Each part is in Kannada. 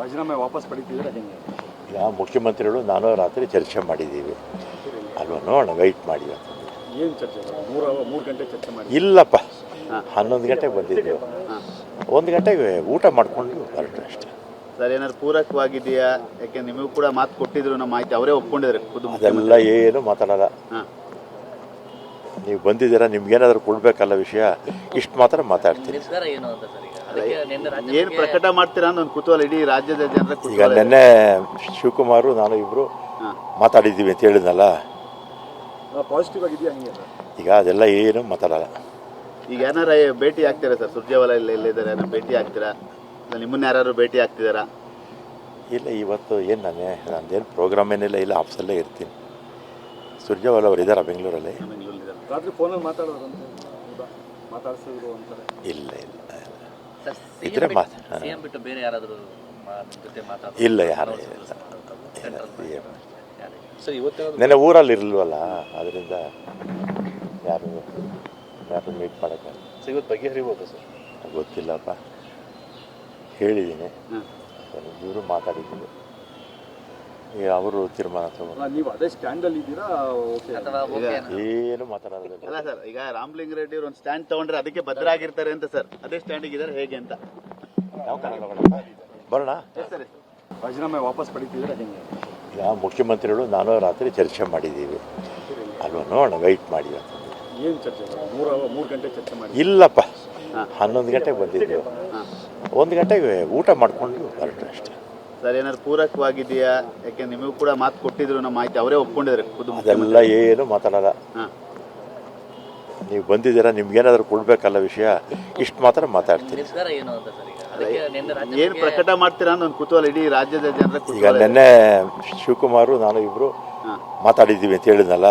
ರಾಜೀನಾಮೆ ವಾಪಸ್ ಪಡಿತಿದ್ರೆ ಹೆಂಗೆ? ಈಗ ಮುಖ್ಯಮಂತ್ರಿಗಳು ನಾನು ರಾತ್ರಿ ಚರ್ಚೆ ಮಾಡಿದ್ದೀವಿ ಅಲ್ವಾ, ನೋಡೋಣ ವೆಯ್ಟ್ ಮಾಡಿ. ಏನು ಚರ್ಚೆ? 3 ಗಂಟೆ ಚರ್ಚೆ ಮಾಡಿ? ಇಲ್ಲಪ್ಪ, 11 ಗಂಟೆಗೆ ಬಂದಿದ್ದೆವು. 1 ಗಂಟೆಗೆ ಊಟ ಮಾಡಿಕೊಂಡು ಹೊರಟು ಅಷ್ಟೇ. ಸರ್, ಏನಾದ್ರು ಪೂರಕವಾಗಿದೆಯಾ? ಯಾಕೆ ನಿಮಗೂ ಕೂಡ ಮಾತು ಕೊಟ್ಟಿದ್ರು, ನಮ್ಮ ಮಾಹಿತಿ ಅವರೇ ಒಪ್ಕೊಂಡಿದ್ದಾರೆ. ಅದೆಲ್ಲ ಏನು ಮಾತಾಡಲ್ಲ. ನೀವು ಬಂದಿದ್ದೀರಾ, ನಿಮ್ಗೇನಾದರೂ ಕೊಡಬೇಕಲ್ಲ ವಿಷಯ, ಇಷ್ಟು ಮಾತ್ರ ಮಾತಾಡ್ತೀನಿ. ಏನು ಪ್ರಕಟ ಮಾಡ್ತೀರಾ ಅನ್ನೋ ಒಂದು ಕುತೂಹಲ ಇಡೀ ರಾಜ್ಯದ ಜನರ. ಈಗ ನಿನ್ನೆ ಶಿವಕುಮಾರು ನಾನು ಇಬ್ಬರು ಮಾತಾಡಿದ್ದೀವಿ ಅಂತ ಹೇಳಿದ್ನಲ್ಲ, ಪಾಸಿಟಿವ್ ಆಗಿದೆಯಾ ಹಂಗೆ? ಈಗ ಅದೆಲ್ಲ ಏನು ಮಾತಾಡಲ್ಲ. ಈಗ ಏನಾರ ಭೇಟಿ ಆಗ್ತೀರಾ ಸರ್? ಸುರ್ಜೇವಾಲ ಎಲ್ಲಿದ್ದಾರೆ, ಭೇಟಿ ಆಗ್ತೀರಾ? ನಿಮ್ಮನ್ನ ಯಾರು ಭೇಟಿ ಆಗ್ತಿದ್ದಾರಾ? ಇಲ್ಲ, ಇವತ್ತು ಏನು ನಂದೇನು ಪ್ರೋಗ್ರಾಮ್ ಏನಿಲ್ಲ, ಇಲ್ಲ ಆಫೀಸಲ್ಲೇ ಇರ್ತೀನಿ. ಸುರ್ಜೇವಾಲ ಅವರು ಇದ್ದಾರಾ ಬೆಂಗಳೂರಲ್ಲಿ? ರಾತ್ರಿ ಫೋನಲ್ಲಿ ಮಾತಾಡಿಸಿದ್ರು ಅಂತಾರೆ. ಇಲ್ಲ ಇಲ್ಲ ಇದ್ರೆ ಇಲ್ಲ, ಯಾರು ನೆನ್ನೆ ಊರಲ್ಲಿ ಇರಲ್ವಲ್ಲ, ಅದರಿಂದ ಯಾರು ಮೀಟ್ ಮಾಡೋಕ್ಕಾಗಲ್ಲ. ಇವತ್ತು ಬಗೆಹರಿಬೋದು ಸರ್? ಗೊತ್ತಿಲ್ಲಪ್ಪ, ಹೇಳಿದ್ದೀನಿ, ಇವರು ಮಾತಾಡಿದ್ದೀನಿ, ಈಗ ಅವರು ತೀರ್ಮಾನ ತಗೊಂಡು. ನೀವು ಅದೇ ಸ್ಟ್ಯಾಂಡಲ್ಲಿ ಇದ್ದೀರಾ? ಏನು ಮಾತಾಡೋದಿಲ್ಲ. ಅಲ್ಲ ಸರ್, ಈಗ ರಾಮಲಿಂಗ ರೆಡ್ಡಿ ಅವರು ಒಂದು ಸ್ಟ್ಯಾಂಡ್ ತಗೊಂಡ್ರೆ ಅದಕ್ಕೆ ಭದ್ರ ಆಗಿರ್ತಾರೆ ಅಂತ ಸರ್, ಅದೇ ಸ್ಟ್ಯಾಂಡಿಗೆ ಇದ್ದಾರೆ ಹೇಗೆ ಅಂತ? ಯಾವ ಕಾರಣ ಬರೋಣ? ರಾಜೀನಾಮೆ ವಾಪಸ್ ಪಡಿತಿದ್ರೆ ಹೆಂಗೆ? ಈಗ ಮುಖ್ಯಮಂತ್ರಿಗಳು ನಾನು ರಾತ್ರಿ ಚರ್ಚೆ ಮಾಡಿದ್ದೀವಿ ಅಲ್ವಾ, ನೋಡೋಣ ವೆಯ್ಟ್ ಮಾಡಿ. ಏನು ಚರ್ಚೆ? 3 ಗಂಟೆ ಚರ್ಚೆ ಮಾಡಿ? ಇಲ್ಲಪ್ಪ, 11 ಗಂಟೆಗೆ ಬಂದಿದ್ದೆವು. 1 ಗಂಟೆಗೆ ಊಟ ಮಾಡಿಕೊಂಡು ಹೊರಟು ಅಷ್ಟೇ. ಸರ್, ಏನಾದ್ರು ಪೂರಕವಾಗಿದೆಯಾ? ಯಾಕೆ ನಿಮಗೂ ಕೂಡ ಮಾತು ಕೊಟ್ಟಿದ್ರು, ನಮ್ಮ ಮಾಹಿತಿ ಅವರೇ ಒಪ್ಕೊಂಡಿದ್ದಾರೆ. ಅದೆಲ್ಲ ಏನು ಮಾತಾಡಲ್ಲ. ನೀವು ಬಂದಿದ್ದೀರಾ, ನಿಮ್ಗೇನಾದರೂ ಕೊಡಬೇಕಲ್ಲ ವಿಷಯ, ಇಷ್ಟು ಮಾತ್ರ ಮಾತಾಡ್ತೀನಿ. ಏನು ಪ್ರಕಟ ಮಾಡ್ತೀರಾ ಅನ್ನೋ ಒಂದು ಕುತೂಹಲ ಇಡೀ ರಾಜ್ಯದ ಜನರ. ಈಗ ನಿನ್ನೆ ಶಿವಕುಮಾರು ನಾನು ಇಬ್ಬರು ಮಾತಾಡಿದ್ದೀವಿ ಅಂತ ಹೇಳಿದ್ನಲ್ಲ,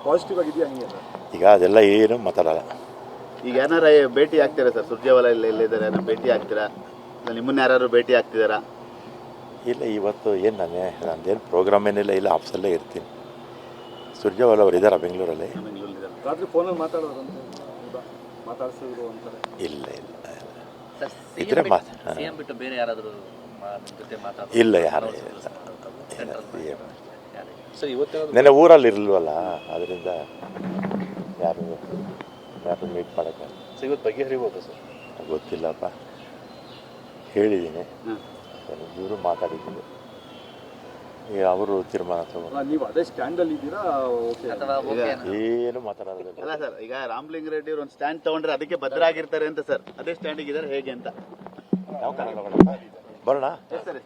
ಪಾಸಿಟಿವ್ ಆಗಿದೆಯಾ ಹಂಗೆ? ಈಗ ಅದೆಲ್ಲ ಏನು ಮಾತಾಡಲ್ಲ. ಈಗ ಏನಾರ ಭೇಟಿ ಆಗ್ತೀರಾ ಸರ್? ಸುರ್ಜೇವಾಲ ಎಲ್ಲಿದ್ದಾರೆ, ಭೇಟಿ ಆಗ್ತೀರಾ? ನಿಮ್ಮನ್ನ ಯಾರು ಭೇಟಿ ಆಗ್ತಿದ್ದಾರಾ? ಇಲ್ಲ, ಇವತ್ತು ಏನು ನಂದೇನು ಪ್ರೋಗ್ರಾಮ್ ಏನಿಲ್ಲ, ಇಲ್ಲ ಆಫೀಸಲ್ಲೇ ಇರ್ತೀನಿ. ಸುರ್ಜೇವಾಲ ಅವರು ಇದ್ದಾರಾ ಬೆಂಗಳೂರಲ್ಲಿ? ರಾತ್ರಿ ಫೋನಲ್ಲಿ ಮಾತಾಡಿಸಿದ್ರು ಅಂತಾರೆ. ಇಲ್ಲ ಇಲ್ಲ ಇದ್ರೆ ಇಲ್ಲ, ಯಾರು ನೆನ್ನೆ ಊರಲ್ಲಿ ಇರಲ್ವಲ್ಲ, ಅದರಿಂದ ಯಾರು ಮೀಟ್ ಮಾಡೋಕ್ಕಾಗಲ್ಲ. ಇವತ್ತು ಬಗೆಹರಿಬೋದು ಸರ್? ಗೊತ್ತಿಲ್ಲಪ್ಪ, ಹೇಳಿದ್ದೀನಿ, ಇವರು ಮಾತಾಡಿದ್ದೀನಿ, ಈಗ ಅವರು ತೀರ್ಮಾನ ತಗೊಂಡು. ನೀವು ಅದೇ ಸ್ಟ್ಯಾಂಡಲ್ಲಿ ಇದ್ದೀರಾ? ಏನು ಮಾತಾಡೋದಿಲ್ಲ. ಅಲ್ಲ ಸರ್, ಈಗ ರಾಮಲಿಂಗ ರೆಡ್ಡಿ ಅವರು ಒಂದು ಸ್ಟ್ಯಾಂಡ್ ತಗೊಂಡ್ರೆ ಅದಕ್ಕೆ ಭದ್ರ ಆಗಿರ್ತಾರೆ ಅಂತ ಸರ್, ಅದೇ ಸ್ಟ್ಯಾಂಡಿಗೆ ಇದ್ದಾರೆ ಹೇಗೆ ಅಂತ? ಯಾವ ಕಾರಣ ಬರೋಣ? ಸರಿ.